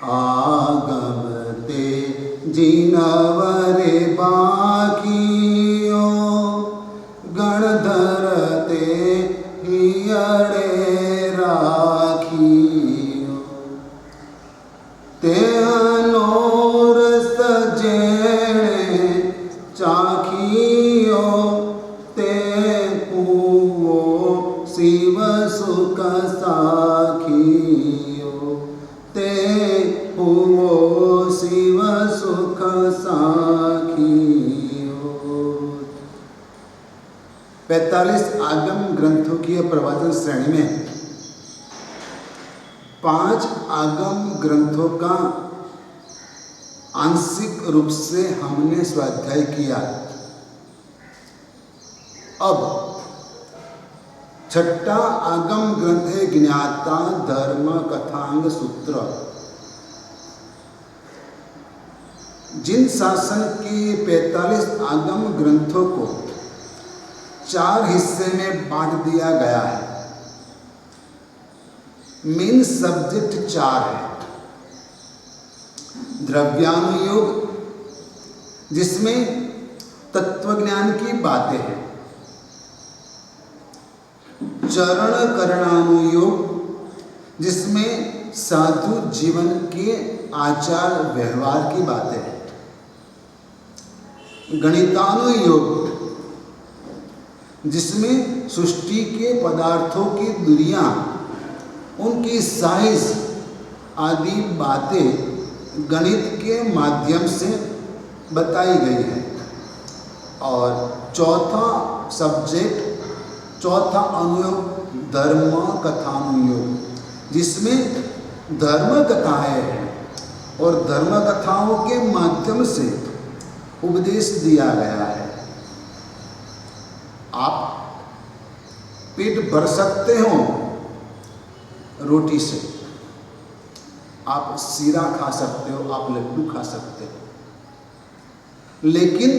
आगमते जिनवरे बाकियो गणधरते हियड़े राखियो ते अनोरस जेणे चाखियो ते पूवो शिव सुख साखियो ते पूवो शिव सुख साखियो। 45 आगम ग्रंथों की प्रवचन श्रेणी में 5 आगम ग्रंथों का आंशिक रूप से हमने स्वाध्याय किया। अब छठा आगम ग्रंथ है ज्ञाता धर्म कथांग सूत्र। जिन शासन के 45 आगम ग्रंथों को 4 हिस्से में बांट दिया गया है। मेन सब्जेक्ट 4 है। द्रव्यानुयोग, जिसमें तत्वज्ञान की बातें हैं। चरण करणानुयोग, जिसमें साधु जीवन के आचार व्यवहार की बातें हैं। गणितानुयोग, जिसमें सृष्टि के पदार्थों की दूरियां, उनकी साइज आदि बातें गणित के माध्यम से बताई गई है। और चौथा अनुयोग धर्म कथानुयोग, जिसमें धर्म कथाएं हैं और धर्म कथाओं के माध्यम से उपदेश दिया गया है। आप पेट भर सकते हो रोटी से, आप सीरा खा सकते हो, आप लड्डू खा सकते हो, लेकिन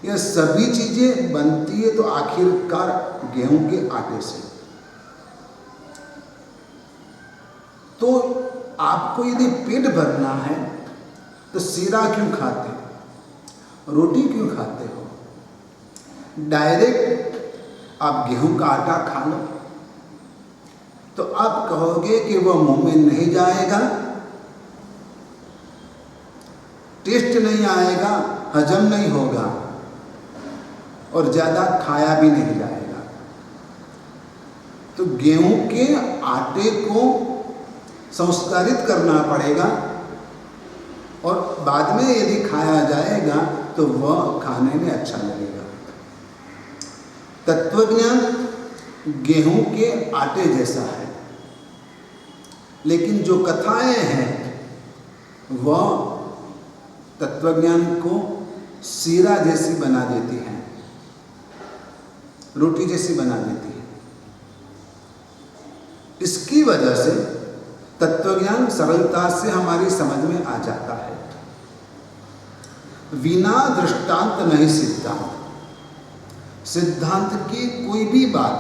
यह सभी चीजें बनती है तो आखिरकार गेहूं के आटे से। तो आपको यदि पेट भरना है तो सीरा क्यों खाते हो, रोटी क्यों खाते हो? डायरेक्ट आप गेहूं का आटा खा लो तो आप कहोगे कि वह मुंह में नहीं जाएगा, टेस्ट नहीं आएगा, हजम नहीं होगा और ज्यादा खाया भी नहीं जाएगा। तो गेहूं के आटे को संस्कारित करना पड़ेगा और बाद में यदि खाया जाएगा तो वह खाने में अच्छा लगेगा। तत्वज्ञान गेहूं के आटे जैसा है, लेकिन जो कथाएं हैं वह तत्वज्ञान को सीरा जैसी बना देती हैं, रोटी जैसी बना देती है। इसकी वजह से तत्वज्ञान सरलता से हमारी समझ में आ जाता है। बिना दृष्टांत नहीं सिद्धांत। सिद्धांत की कोई भी बात,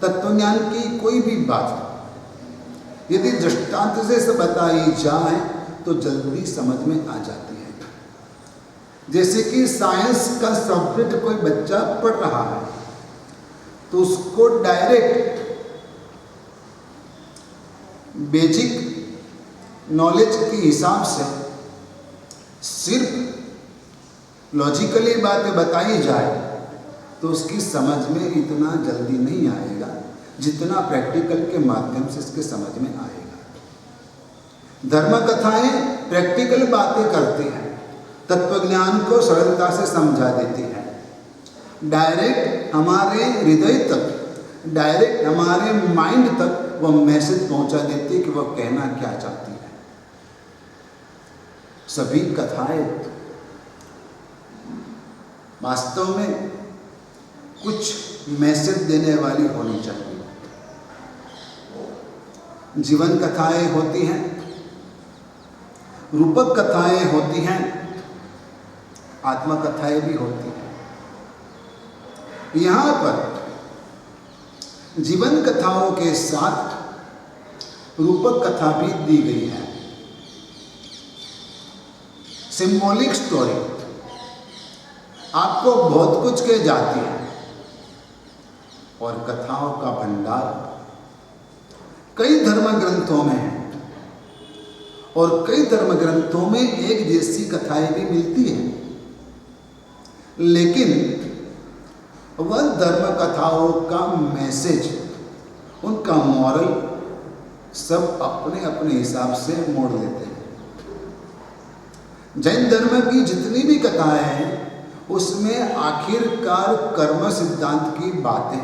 तत्वज्ञान की कोई भी बात यदि दृष्टांत से बताई जाए तो जल्दी समझ में आ जाती है। जैसे कि साइंस का सब्जेक्ट कोई बच्चा पढ़ रहा है तो उसको डायरेक्ट बेसिक नॉलेज के हिसाब से सिर्फ लॉजिकली बातें बताई जाए तो उसकी समझ में इतना जल्दी नहीं आएगा जितना प्रैक्टिकल के माध्यम से इसके समझ में आएगा। धर्म कथाएं प्रैक्टिकल बातें करती हैं, तत्वज्ञान को सरलता से समझा देती हैं, डायरेक्ट हमारे हृदय तक, डायरेक्ट हमारे माइंड तक वह मैसेज पहुंचा देती है कि वह कहना क्या चाहती है। सभी कथाएं वास्तव में कुछ मैसेज देने वाली होनी चाहिए। जीवन कथाएं होती हैं, रूपक कथाएं होती हैं, आत्मकथाएं भी होती हैं। यहाँ पर जीवन कथाओं के साथ रूपक कथा भी दी गई है। सिंबॉलिक स्टोरी आपको बहुत कुछ कह जाती है और कथाओं का भंडार कई धर्म ग्रंथों में है और कई धर्म ग्रंथों में एक जैसी कथाएं भी मिलती हैं, लेकिन वह धर्म कथाओं का मैसेज, उनका मॉरल सब अपने अपने हिसाब से मोड़ लेते हैं। जैन धर्म की जितनी भी कथाएं हैं उसमें आखिरकार कर्म सिद्धांत की बातें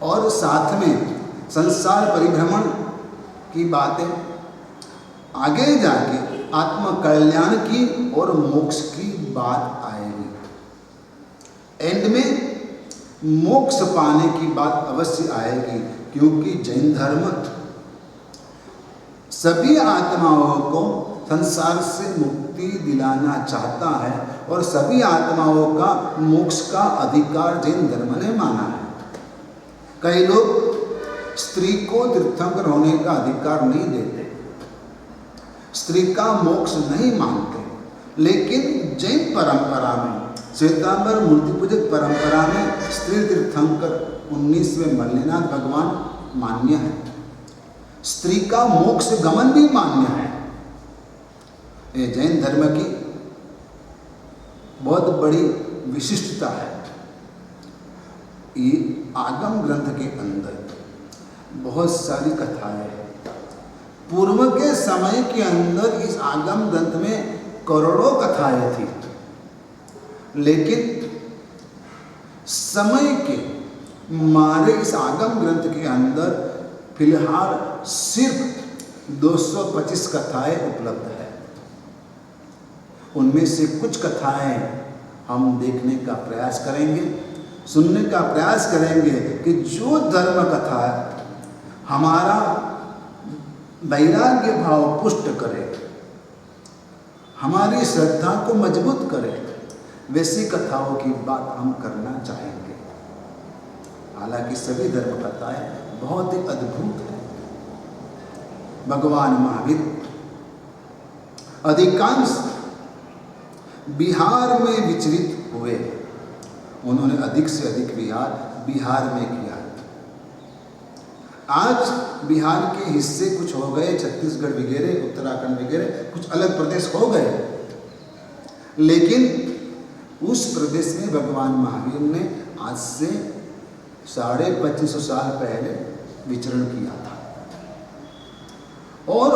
और साथ में संसार परिभ्रमण की बातें, आगे जाके आत्म कल्याण की और मोक्ष की बात आएगी। एंड में मोक्ष पाने की बात अवश्य आएगी, क्योंकि जैन धर्म सभी आत्माओं को संसार से मुक्ति दिलाना चाहता है और सभी आत्माओं का मोक्ष का अधिकार जैन धर्म ने माना है। कई लोग स्त्री को तीर्थंकर होने का अधिकार नहीं देते, स्त्री का मोक्ष नहीं मानते, लेकिन जैन परंपरा में, श्वेतांबर मूर्ति पूजक परंपरा में स्त्री तीर्थंकर 19वें मल्लिनाथ भगवान मान्य है। स्त्री का मोक्ष गमन भी मान्य है। ये जैन धर्म की बहुत बड़ी विशिष्टता है। ये आगम ग्रंथ के अंदर बहुत सारी कथाएं हैं। पूर्व के समय के अंदर इस आगम ग्रंथ में करोड़ों कथाएं थी, लेकिन समय के मारे इस आगम ग्रंथ के अंदर फिलहाल सिर्फ 225 कथाएं उपलब्ध है। उनमें से कुछ कथाएं हम देखने का प्रयास करेंगे, सुनने का प्रयास करेंगे कि जो धर्म कथा हमारा वैराग्य भाव पुष्ट करे, हमारी श्रद्धा को मजबूत करे, वैसी कथाओं की बात हम करना चाहेंगे। हालांकि सभी धर्म कथाएं बहुत ही अद्भुत है। भगवान महावीर अधिकांश बिहार में विचरित हुए, उन्होंने अधिक से अधिक बिहार में किया। आज बिहार के हिस्से कुछ हो गए, छत्तीसगढ़ वगैरह, उत्तराखंड वगैरह कुछ अलग प्रदेश हो गए, लेकिन उस प्रदेश में भगवान महावीर ने आज से 2550 साल पहले विचरण किया था और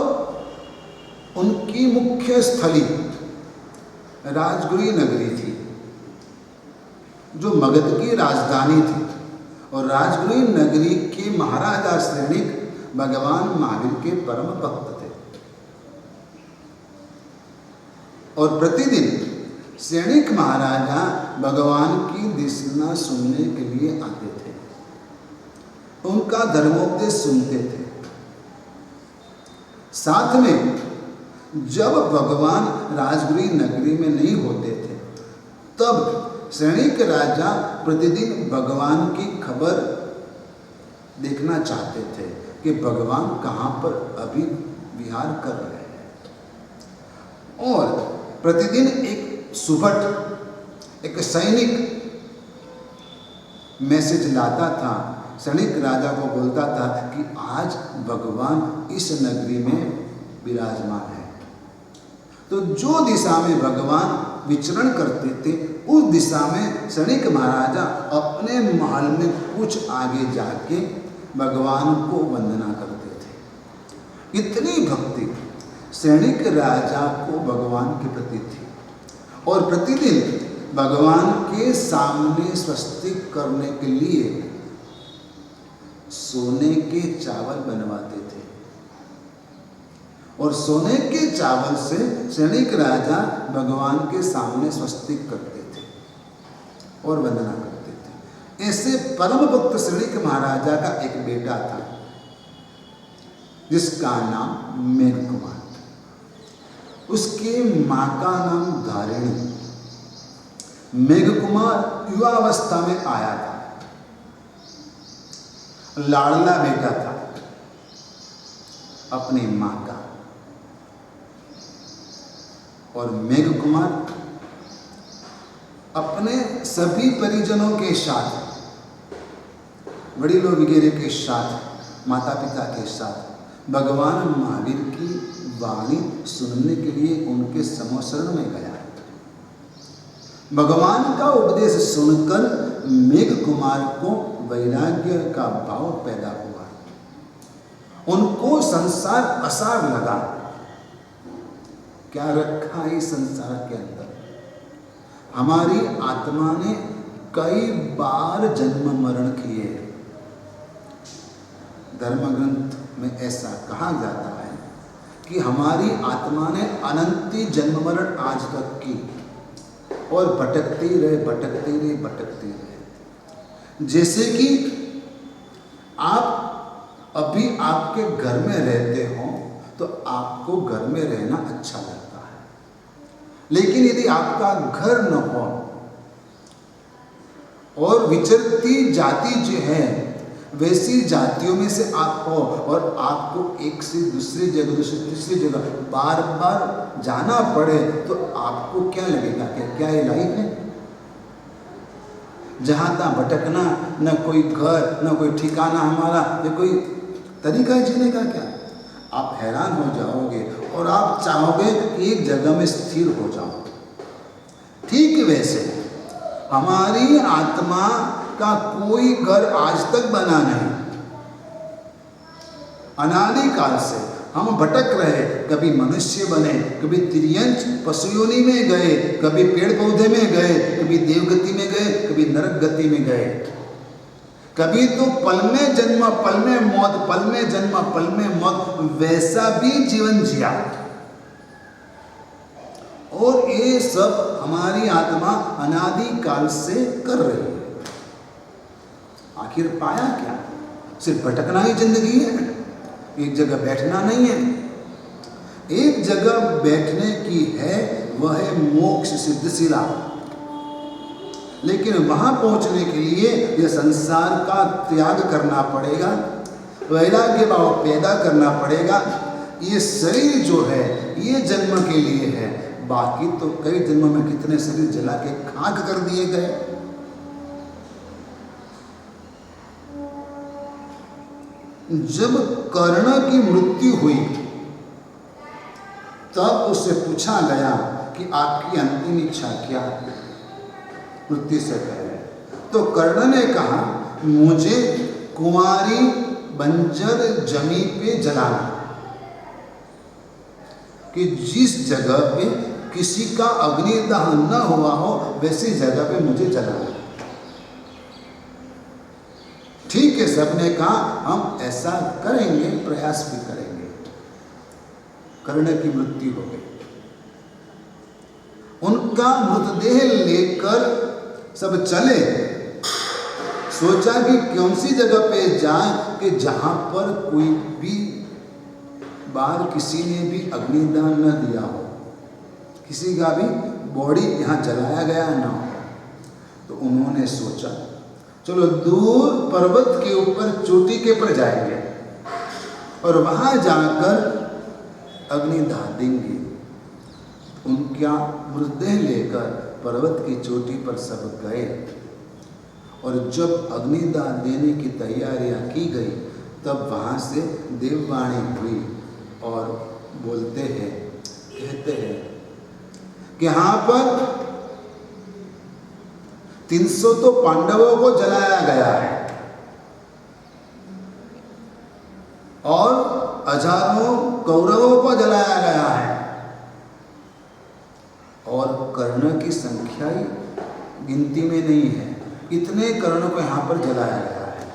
उनकी मुख्य स्थली राजगुरी नगरी थी, जो मगध की राजधानी थी। और राजगुरी नगरी के महाराजा श्रेणिक भगवान महावीर के परम भक्त थे और प्रतिदिन श्रेणिक महाराजा भगवान की देशना सुनने के लिए आते थे, उनका धर्मोपदेश सुनते थे। साथ में जब भगवान राजगुरी नगरी में नहीं होते थे, तब श्रेणिक राजा प्रतिदिन भगवान की खबर देखना चाहते थे कि भगवान कहाँ पर अभी विहार कर रहे हैं। और प्रतिदिन एक सुभट, एक सैनिक मैसेज लाता था, श्रेणिक राजा को बोलता था कि आज भगवान इस नगरी में विराजमान है। तो जो दिशा में भगवान विचरण करते थे, उस दिशा में श्रेणिक महाराजा अपने महल में कुछ आगे जाके भगवान को वंदना करते थे। इतनी भक्ति श्रेणिक राजा को भगवान के प्रति थी और प्रतिदिन भगवान के सामने स्वस्तिक करने के लिए सोने के चावल बनवाते थे और सोने के चावल से श्रेणिक राजा भगवान के सामने स्वस्तिक करते थे और वंदना करते थे। ऐसे परम भक्त श्रेणिक महाराजा का एक बेटा था जिसका नाम मेघकुमार, उसके माँ का नाम धारिणी। मेघकुमार युवावस्था में आया था, लाडला बेटा था अपनी माँ का। और मेघ कुमार अपने सभी परिजनों के साथ, वडीलों वगैरह के साथ, माता पिता के साथ भगवान महावीर की वाणी सुनने के लिए उनके समशरण में गया। भगवान का उपदेश सुनकर मेघ कुमार को वैराग्य का भाव पैदा हुआ। उनको संसार असार लगा। क्या रखा है इस संसार के अंदर? हमारी आत्मा ने कई बार जन्म मरण किए। धर्म ग्रंथ में ऐसा कहा जाता है कि हमारी आत्मा ने अनंती जन्म मरण आज तक की और भटकते रहे। जैसे कि आप अभी आपके घर में रहते हो तो आपको घर में रहना अच्छा लगता है, लेकिन यदि आपका घर न हो और विचरती जाति जो है वैसी जातियों में से आप हो और आपको एक से दूसरी जगह तीसरी जगह बार बार जाना पड़े तो आपको क्या लगेगा? क्या ये लाइफ है? जहाँ तहाँ भटकना, न कोई घर, न कोई ठिकाना हमारा, ये कोई तरीका है जीने का क्या? आप हैरान हो जाओगे और आप चाहोगे कि एक जगह में स्थिर हो जाओ। ठीक वैसे हमारी आत्मा का कोई घर आज तक बना नहीं। अनादि काल से हम भटक रहे, कभी मनुष्य बने, कभी तिर्यंच पशु योनि में गए, कभी पेड़ पौधे में गए, कभी देवगति में गए, कभी नरक गति में गए, कभी तो पल में जन्म पल में मौत, पल में जन्म पल में मौत, वैसा भी जीवन जिया। और ये सब हमारी आत्मा अनादि काल से कर रही है। आखिर पाया क्या? सिर्फ भटकना ही जिंदगी है, एक जगह बैठना नहीं है। एक जगह बैठने की है, वह है मोक्ष सिद्धशिला। लेकिन वहां पहुंचने के लिए यह संसार का त्याग करना पड़ेगा, वैराग्य भाव पैदा करना पड़ेगा। ये शरीर जो है ये जन्म के लिए है, बाकी तो कई जन्मों में कितने शरीर जला के खाक कर दिए गए। जब कर्ण की मृत्यु हुई तब उससे पूछा गया कि आपकी अंतिम इच्छा क्या है मृत्यु से पहले? तो कर्ण ने कहा, मुझे कुमारी बंजर जमी पे जलाना, कि जिस जगह पे किसी का अग्निदाह न हुआ हो वैसी जगह पे मुझे जलाना। ठीक है, सबने कहा हम ऐसा करेंगे, प्रयास भी करेंगे। कर्ण की मृत्यु हो गई। उनका मृतदेह लेकर सब चले। सोचा कि कौन सी जगह पे जाएं कि जहां पर कोई भी बाहर किसी ने भी अग्निदान न दिया हो, किसी का भी बॉडी यहाँ जलाया गया ना हो। तो उन्होंने सोचा चलो दूर पर्वत के ऊपर चोटी के पर जाएंगे और वहां जाकर अग्निदाह देंगे। उनका मृतदेह लेकर पर्वत की चोटी पर सब गए और जब अग्निदाह देने की तैयारियां की गई तब वहां से देववाणी हुई और बोलते हैं, कहते हैं कि यहाँ पर 300 तो पांडवों को जलाया गया है और हजारों कौरवों को जलाया गया है और कर्ण की संख्या ही गिनती में नहीं है। इतने कर्णों को यहाँ पर जलाया गया है,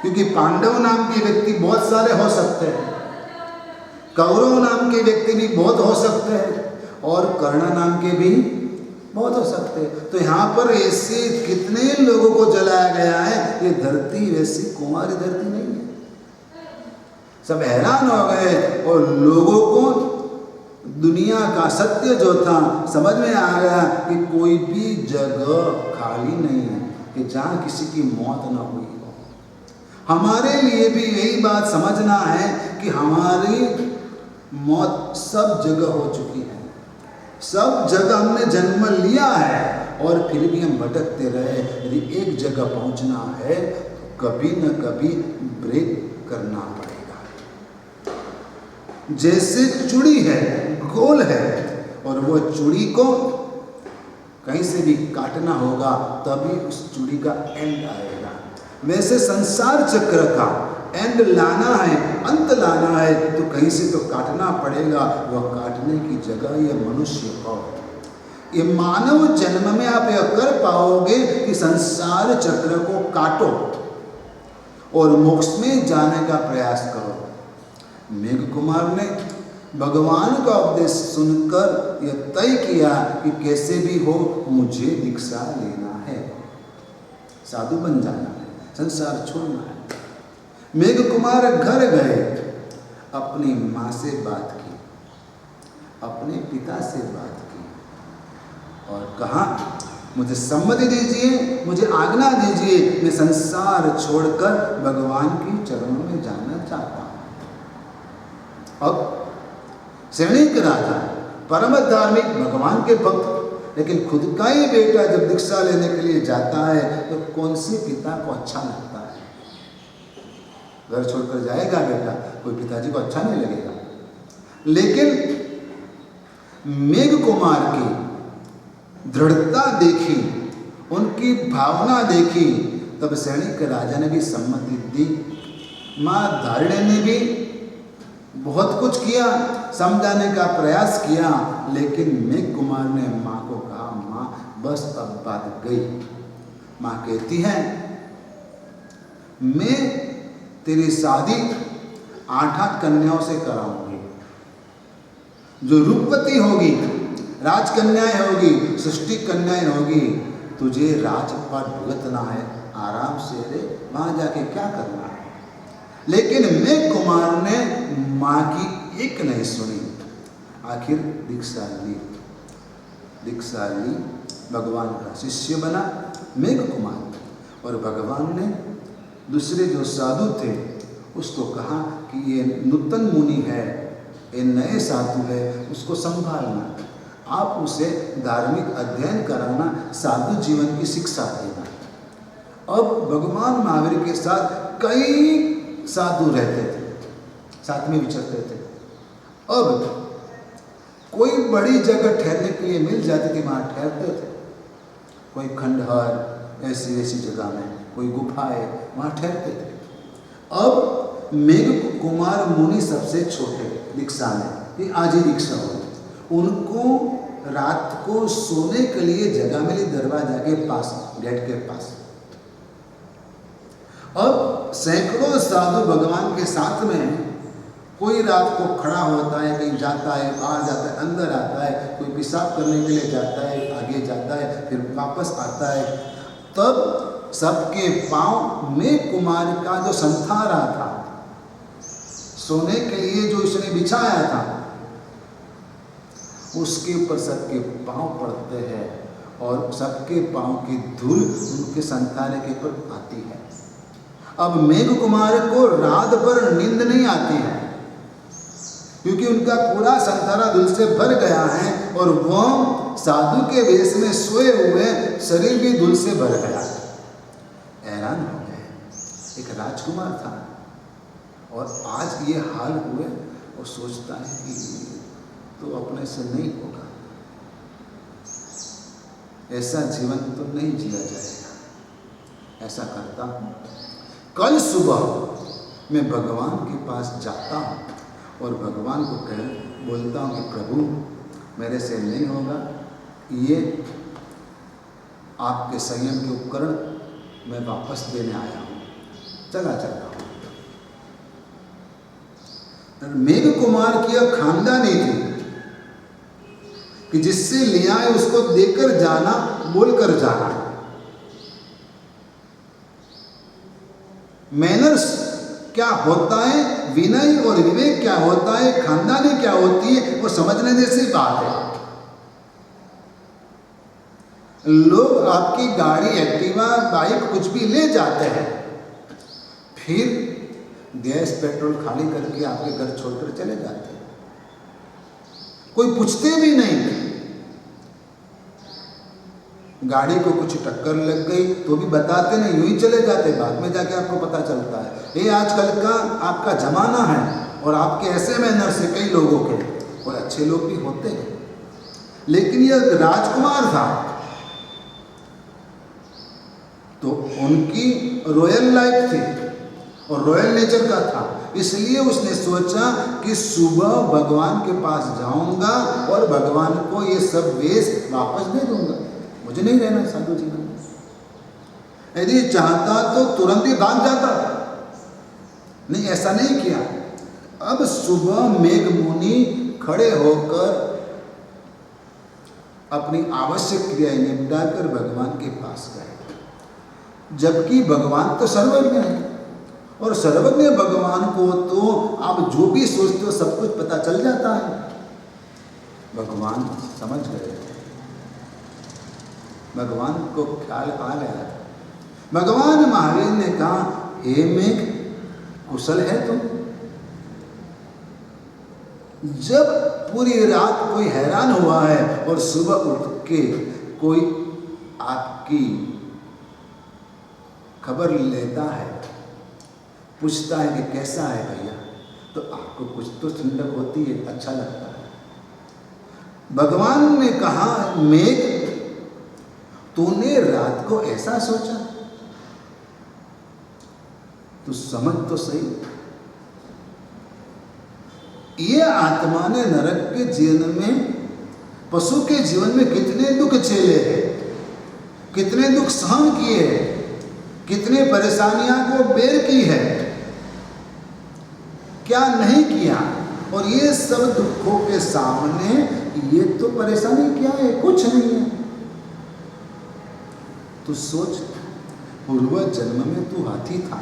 क्योंकि पांडव नाम के व्यक्ति बहुत सारे हो सकते हैं, कौरव नाम के व्यक्ति भी बहुत हो सकते हैं और कर्ण नाम के भी बहुत हो सकते हैं। तो यहाँ पर ऐसे कितने लोगों को जलाया गया है। ये धरती वैसी कुमारी धरती नहीं है। सब हैरान हो गए और लोगों को दुनिया का सत्य जो था समझ में आ गया कि कोई भी जगह खाली नहीं है कि जहाँ किसी की मौत न हुई हो। हमारे लिए भी यही बात समझना है कि हमारी मौत सब जगह हो चुकी है। सब जगह हमने जन्म लिया है और फिर भी हम भटकते रहे। यदि एक जगह पहुंचना है तो कभी न कभी ब्रेक करना पड़ेगा। जैसे चूड़ी है, गोल है, और वो चूड़ी को कहीं से भी काटना होगा तभी उस चूड़ी का एंड आएगा। वैसे संसार चक्र का एंड लाना है, अंत लाना है, तो कहीं से तो काटना पड़ेगा। वह काटने की जगह ये मनुष्य हो। ये मानव जन्म में आप यह कर पाओगे कि संसार चक्र को काटो और मोक्ष में जाने का प्रयास करो। मेघ कुमार ने भगवान का उपदेश सुनकर यह तय किया कि कैसे भी हो मुझे दीक्षा लेना है, साधु बन जाना है, संसार छोड़ना है। मेघ कुमार घर गए, अपनी माँ से बात की, अपने पिता से बात की और कहा मुझे सम्मति दीजिए, मुझे आज्ञा दीजिए, मैं संसार छोड़कर भगवान के चरणों में जाना चाहता हूँ। अब सैनिक राजा, परम धार्मिक, भगवान के भक्त, लेकिन खुद का ही बेटा जब दीक्षा लेने के लिए जाता है तो कौन से पिता को अच्छा लगता है? घर छोड़कर जाएगा बेटा, कोई पिताजी को अच्छा नहीं लगेगा। लेकिन मेघ कुमार की दृढ़ता देखी, उनकी भावना देखी, तब सैनिक राजा ने भी सम्मति दी। माँ धारिणी ने भी बहुत कुछ किया, समझाने का प्रयास किया, लेकिन मेघ कुमार ने माँ को कहा माँ बस अब बात गई। माँ कहती है मैं तेरी शादी 8 कन्याओं से कराऊंगी, जो रूपवती होगी, राजकन्याएं होगी, सृष्टि कन्याएं होगी। तुझे राज पर भुगतना है, आराम से रे, वहां जाके क्या करना है। लेकिन मेघ कुमार ने माँ की एक नहीं सुनी, आखिर दीक्षा ली। दीक्षा ली, भगवान का शिष्य बना मेघ कुमार। और भगवान ने दूसरे जो साधु थे उसको कहा कि ये नूतन मुनि है, ये नए साधु है, उसको संभालना, आप उसे धार्मिक अध्ययन कराना, साधु जीवन की शिक्षा देना। अब भगवान महावीर के साथ कई साधु रहते थे, साथ में विचरते थे। अब कोई बड़ी जगह ठहरने के लिए मिल जाती थी, वहाँ ठहरते थे। कोई खंडहर, ऐसी ऐसी जगह में, कोई गुफाएं, वहाँ ठहरते थे। अब मेघ कुमार मुनि सबसे छोटे दीक्षा में, ये आज ही दीक्षा हो, उनको रात को सोने के लिए जगह मिली दरवाजा के पास, गेट के पास। अब सैकड़ों साधु भगवान के साथ में, कोई रात को खड़ा होता है, कहीं जाता है, बाहर जाता है, अंदर आता है, कोई पेशाब करने के लिए जाता है, आगे जाता है, फिर वापस आता है। तब सबके पांव मेघ कुमार का जो संथारा था, सोने के लिए जो उसने बिछाया था, उसके ऊपर सबके पांव पड़ते हैं और सबके पांव की धूल उनके संथारे के ऊपर आती है। अब मेघ कुमार को रात भर नींद नहीं आती है, क्योंकि उनका पूरा संथारा धूल से भर गया है और वह साधु के वेश में सोए हुए, शरीर भी धूल से भर गया। हैरान हो गए। एक राजकुमार था और आज ये हाल हुए, और सोचता है कि तो अपने से नहीं होगा, ऐसा जीवन तो नहीं जिया जाएगा। ऐसा करता हूँ, कल सुबह मैं भगवान के पास जाता हूँ और भगवान को बोलता हूँ कि प्रभु मेरे से नहीं होगा, ये आपके संयम के उपकरण मैं वापस देने आया हूँ, चला हूँ। मेघ कुमार की यह खानदानी थी कि जिससे लिया है उसको देकर जाना, बोलकर जाना। मैनर्स क्या होता है, विनय और विवेक क्या होता है, खानदानी क्या होती है, वो समझने जैसी बात है। लोग आपकी गाड़ी, एक्टिवा, बाइक कुछ भी ले जाते हैं, फिर गैस पेट्रोल खाली करके आपके घर छोड़कर चले जाते हैं, कोई पूछते भी नहीं। गाड़ी को कुछ टक्कर लग गई तो भी बताते नहीं, यूं ही चले जाते, बाद में जाके आपको पता चलता है। ये आजकल का आपका जमाना है और आपके ऐसे मैनर से कई लोगों के, और अच्छे लोग भी होते हैं, लेकिन यह राजकुमार था तो उनकी रॉयल लाइफ थी और रॉयल नेचर का था, इसलिए उसने सोचा कि सुबह भगवान के पास जाऊंगा और भगवान को ये सब वेश वापस दे दूंगा, मुझे नहीं रहना साधु जीवन में। यदि चाहता तो तुरंत ही भाग जाता, नहीं, ऐसा नहीं किया। अब सुबह मेघ मुनि खड़े होकर अपनी आवश्यक क्रियाएं निपटाकर भगवान के पास गए, जबकि भगवान तो सर्वज्ञ है और सर्वज्ञ भगवान को तो आप जो भी सोचते हो सब कुछ पता चल जाता है। भगवान समझ गए, भगवान को ख्याल आ गया। भगवान महावीर ने कहा, हे मेघ, कुशल है तुम? जब पूरी रात कोई हैरान हुआ है और सुबह उठ के कोई आपकी खबर लेता है, पूछता है कि कैसा है भैया, तो आपको कुछ तो ठंडक होती है, अच्छा लगता है। भगवान ने कहा, मेघ, तूने रात को ऐसा सोचा? तू समझ तो सही, ये आत्मा ने नरक के जीवन में, पशु के जीवन में कितने दुख झेले हैं, कितने दुख सहन किए हैं, कितने परेशानियां को बेर की है, क्या नहीं किया, और ये सब दुखों के सामने ये तो परेशानी क्या है, कुछ नहीं है। तू सोच, पूर्व जन्म में तू हाथी था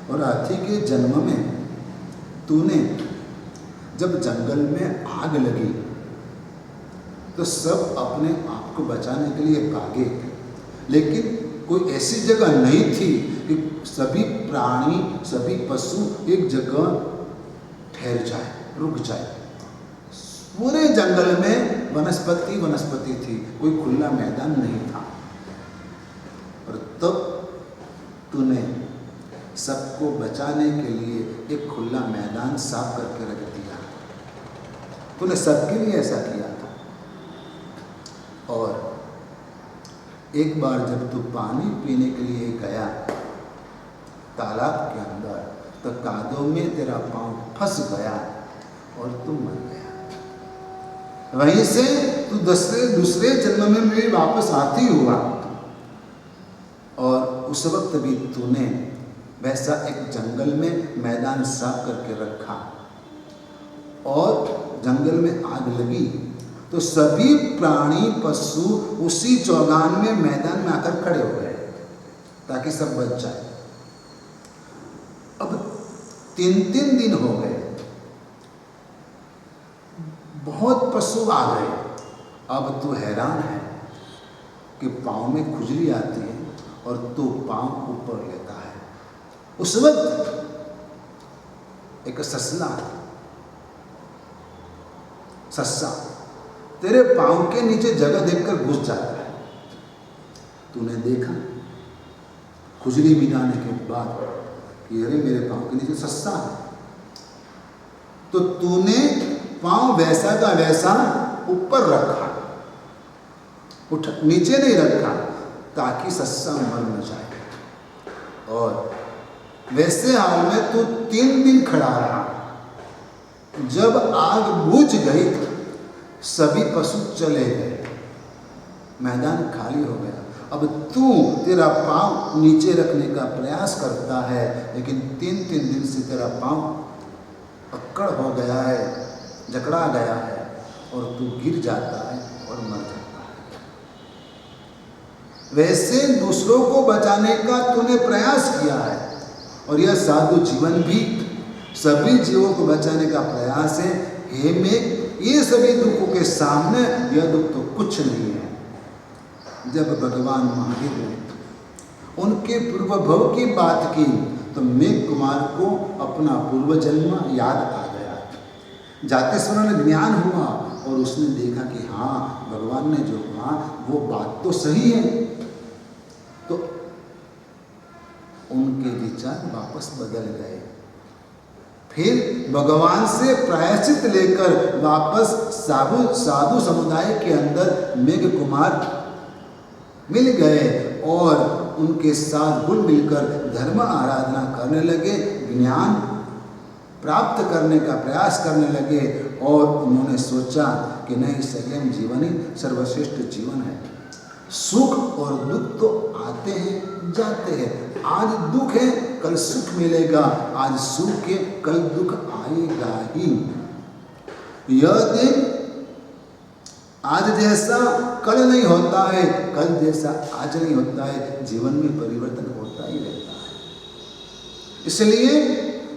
और हाथी के जन्म में तूने जब जंगल में आग लगी तो सब अपने आप को बचाने के लिए भागे, लेकिन कोई ऐसी जगह नहीं थी कि सभी प्राणी, सभी पशु एक जगह ठहर जाए, रुक जाए। पूरे जंगल में वनस्पति वनस्पति थी, कोई खुला मैदान नहीं था। और तब तूने सबको बचाने के लिए एक खुला मैदान साफ करके रख दिया, तूने सबके लिए ऐसा किया था। और एक बार जब तू पानी पीने के लिए गया तालाब के अंदर, तो कादों में तेरा पांव फंस गया और तू मर गया। वहीं से तू दूसरे जन्म में भी वापस हाथी हुआ, और उस वक्त भी तूने वैसा एक जंगल में मैदान साफ करके रखा, और जंगल में आग लगी तो सभी प्राणी पशु उसी चौगान में मैदान में आकर खड़े हो गए ताकि सब बच जाए। अब 3 दिन हो गए, बहुत पशु आ गए। अब तू हैरान है कि पाँव में खुजली आती है और तू पाँव ऊपर लेता है। उस वक्त एक सस्सा तेरे पाँव के नीचे जगह देखकर घुस जाता है। तूने देखा खुजली मिटाने के बाद कि अरे मेरे पाँव के नीचे सस्सा है, तो तूने पाँव वैसा का वैसा ऊपर रखा, नीचे नहीं रखा ताकि सस्सा मर न जाए। और वैसे हाल में तू 3 दिन खड़ा रहा। जब आग बुझ गई सभी पशु चले गए, मैदान खाली हो गया। अब तेरा पाँव नीचे रखने का प्रयास करता है, लेकिन 3 दिन से तेरा पाँव अक्कड़ हो गया है, जकड़ा गया है, और तू गिर जाता है और मर जाता है। वैसे दूसरों को बचाने का तूने प्रयास किया है, और यह साधु जीवन भी सभी जीवों को बचाने का प्रयास है। हे मेघ, ये सभी दुखों के सामने यह दुख तो कुछ नहीं है। जब भगवान महावीर ने उनके पूर्व भव की बात की तो मेघ कुमार को अपना पूर्व जन्म याद आ गया। जाते स्मरण ज्ञान हुआ और उसने देखा कि हाँ, भगवान ने जो कहा वो बात तो सही है, तो उनके विचार वापस बदल गए। फिर भगवान से प्रायश्चित लेकर वापस साधु समुदाय के अंदर मेघ कुमार मिल गए और उनके साथ घुल मिलकर धर्म आराधना करने लगे, ज्ञान प्राप्त करने का प्रयास करने लगे और उन्होंने सोचा कि नहीं, संयम जीवन ही सर्वश्रेष्ठ जीवन है। सुख और दुख तो आते हैं जाते हैं, आज दुख है कल सुख मिलेगा, आज सुख है कल दुख आएगा ही। यह दिन आज जैसा कल नहीं होता है, कल जैसा आज नहीं होता है, जीवन में परिवर्तन होता ही रहता है। इसलिए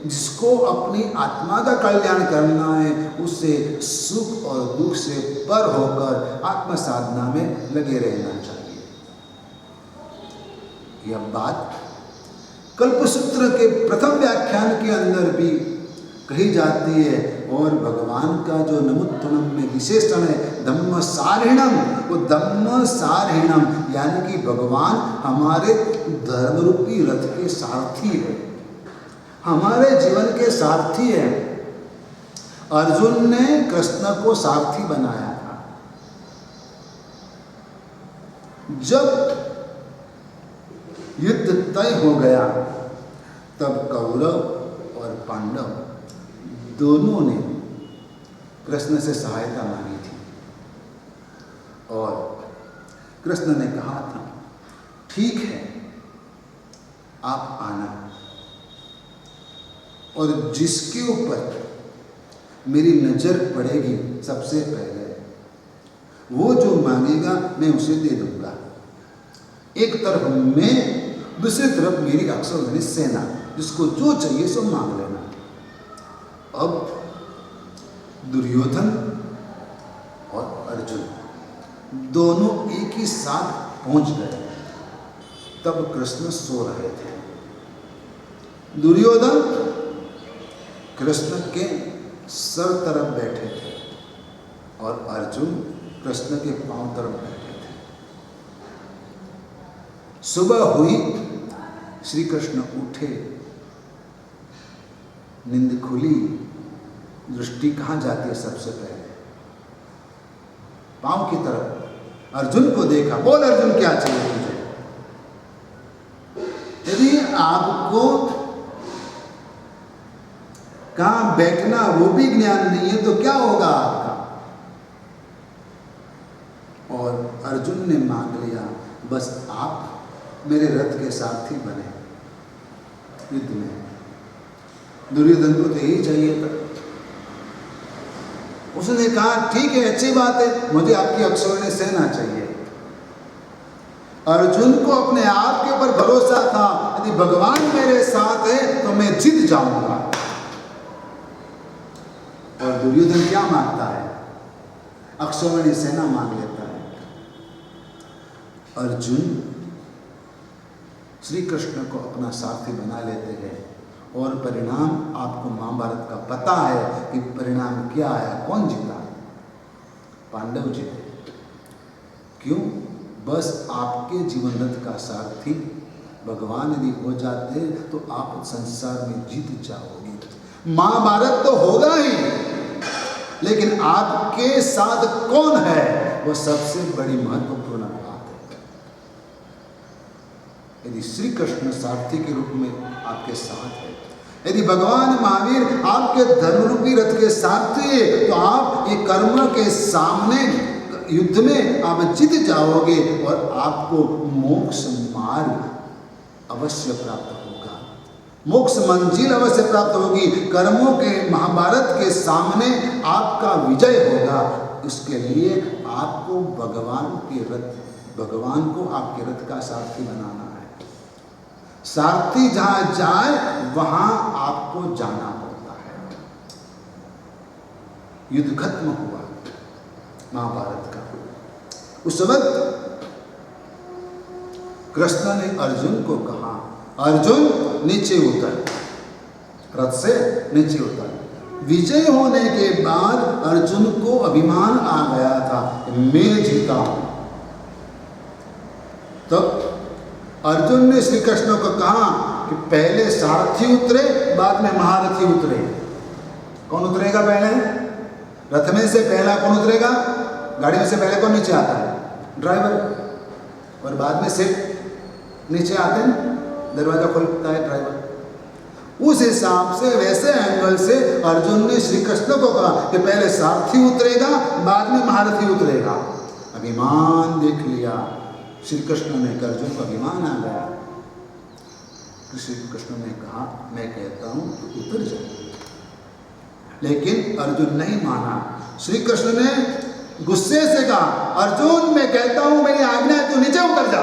जिसको अपनी आत्मा का कल्याण करना है उसे सुख और दुख से पर होकर आत्म साधना में लगे रहना चाहिए। यह बात कल्पसूत्र के प्रथम व्याख्यान के अंदर भी कही जाती है और भगवान का जो नमुत्तनम में विशेषण है धम्म सारिणम, वो धम्म सारिणम यानी कि भगवान हमारे धर्म रूपी रथ के सारथी है, हमारे जीवन के सारथी है। अर्जुन ने कृष्ण को सारथी बनाया था। जब युद्ध तय हो गया तब कौरव और पांडव दोनों ने कृष्ण से सहायता मांगी थी और कृष्ण ने कहा था, ठीक है आप आना, और जिसके ऊपर मेरी नजर पड़ेगी सबसे पहले वो जो मांगेगा मैं उसे दे दूंगा। एक तरफ मैं, दूसरी तरफ मेरी अक्षौहिणी सेना, जिसको जो चाहिए सो मांग लेना। अब दुर्योधन और अर्जुन दोनों एक ही साथ पहुंच गए। तब कृष्ण सो रहे थे। दुर्योधन कृष्ण के सर तरफ बैठे थे और अर्जुन कृष्ण के पांव तरफ बैठे थे। सुबह हुई, श्री कृष्ण उठे, नींद खुली, दृष्टि कहाँ जाती है सबसे पहले? पांव की तरफ। अर्जुन को देखा, बोल अर्जुन क्या चाहिए तुझे? यदि आपको कहाँ बैठना वो भी ज्ञान नहीं है तो क्या होगा आपका? और अर्जुन ने मांग लिया, बस आप मेरे रथ के सारथी बने युद्ध में। दुर्योधन को तो यही चाहिए था। उसने कहा ठीक है, अच्छी बात है, मुझे आपकी अक्षौहिणी सेना चाहिए। अर्जुन को अपने आप के ऊपर भरोसा था, यदि भगवान मेरे साथ है तो मैं जीत जाऊंगा। और दुर्योधन क्या मांगता है? अक्षौहिणी सेना मांग लेता है। अर्जुन श्री कृष्ण को अपना सारथी बना लेते हैं और परिणाम आपको महाभारत का पता है कि परिणाम क्या आया, कौन जीता? पांडव जीते। क्यों? बस आपके जीवन रथ का सारथी भगवान यदि हो जाते तो आप संसार में जीत जाओगे। महाभारत तो होगा ही, लेकिन आपके साथ कौन है वो सबसे बड़ी महत्वपूर्ण बात है। यदि श्री कृष्ण सारथी के रूप में आपके साथ है, यदि भगवान महावीर आपके धर्मरूपी रथ के सारथी है, तो आप ये कर्म के सामने युद्ध में आप जीत जाओगे और आपको मोक्ष मार्ग अवश्य प्राप्त होगा, मोक्ष मंजिल अवश्य प्राप्त होगी। कर्मों के महाभारत के सामने आपका विजय होगा। इसके लिए आपको भगवान को आपके रथ का सारथी बनाना है। सारथी जहां जाए वहां आपको जाना होता है। युद्ध खत्म हुआ महाभारत का। उस वक्त कृष्ण ने अर्जुन को कहा, अर्जुन नीचे उतर, रथ से नीचे उतर। विजय होने के बाद अर्जुन को अभिमान आ गया था, मैं जीता हूं। तो अर्जुन ने श्री कृष्ण को कहा कि पहले सारथी उतरे, बाद में महारथी उतरे। कौन उतरेगा पहले? रथ में से पहला कौन उतरेगा? गाड़ी में से पहले कौन नीचे आता है? ड्राइवर। और बाद में से नीचे आते हैं, दरवाजा खोलता है ड्राइवर। उस हिसाब से, वैसे एंगल से अर्जुन ने श्री कृष्ण को कहा कि पहले सारथी उतरेगा, बाद में महारथी उतरेगा। अभिमान देख लिया श्री कृष्ण ने, अर्जुन को अभिमान आ गया। श्री कृष्ण ने कहा मैं कहता हूं तो उतर जा, लेकिन अर्जुन नहीं माना। श्री कृष्ण ने गुस्से से कहा अर्जुन मैं कहता हूं मेरी आज्ञा है, तू नीचे उतर जा।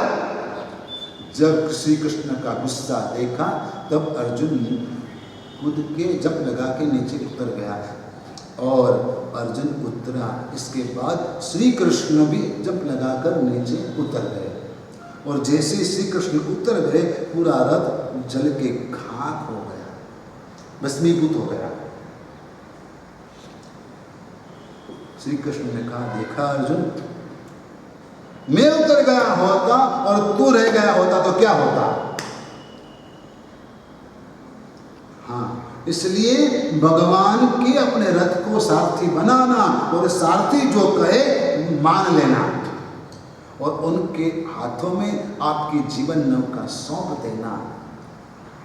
जब श्री कृष्ण का गुस्सा देखा तब अर्जुन कूद के जंप लगा के नीचे उतर गया और अर्जुन उतरा। इसके बाद श्री कृष्ण भी जंप लगाकर नीचे उतर गए और जैसे श्री कृष्ण उतर गए पूरा रथ जल के खाक हो गया, भस्मीभूत हो गया। श्री कृष्ण ने कहा देखा अर्जुन, मैं उतर गया होता और तू रह गया होता तो क्या होता? हाँ, इसलिए भगवान के अपने रथ को सारथी बनाना और सारथी जो कहे मान लेना और उनके हाथों में आपकी जीवन नौका सौंप देना।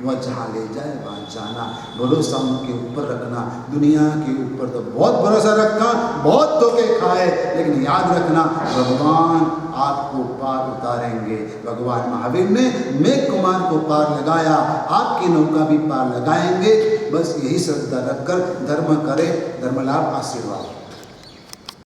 वह जहाँ ले जाए वहाँ जाना, भरोसा उनके ऊपर रखना। दुनिया के ऊपर तो बहुत भरोसा रखा, बहुत धोखे खाए, लेकिन याद रखना भगवान आपको पार उतारेंगे। भगवान महावीर ने मेघ कुमार को पार लगाया, आपकी नौका भी पार लगाएंगे। बस यही श्रद्धा रखकर धर्म करें, धर्म लाभ आशीर्वाद।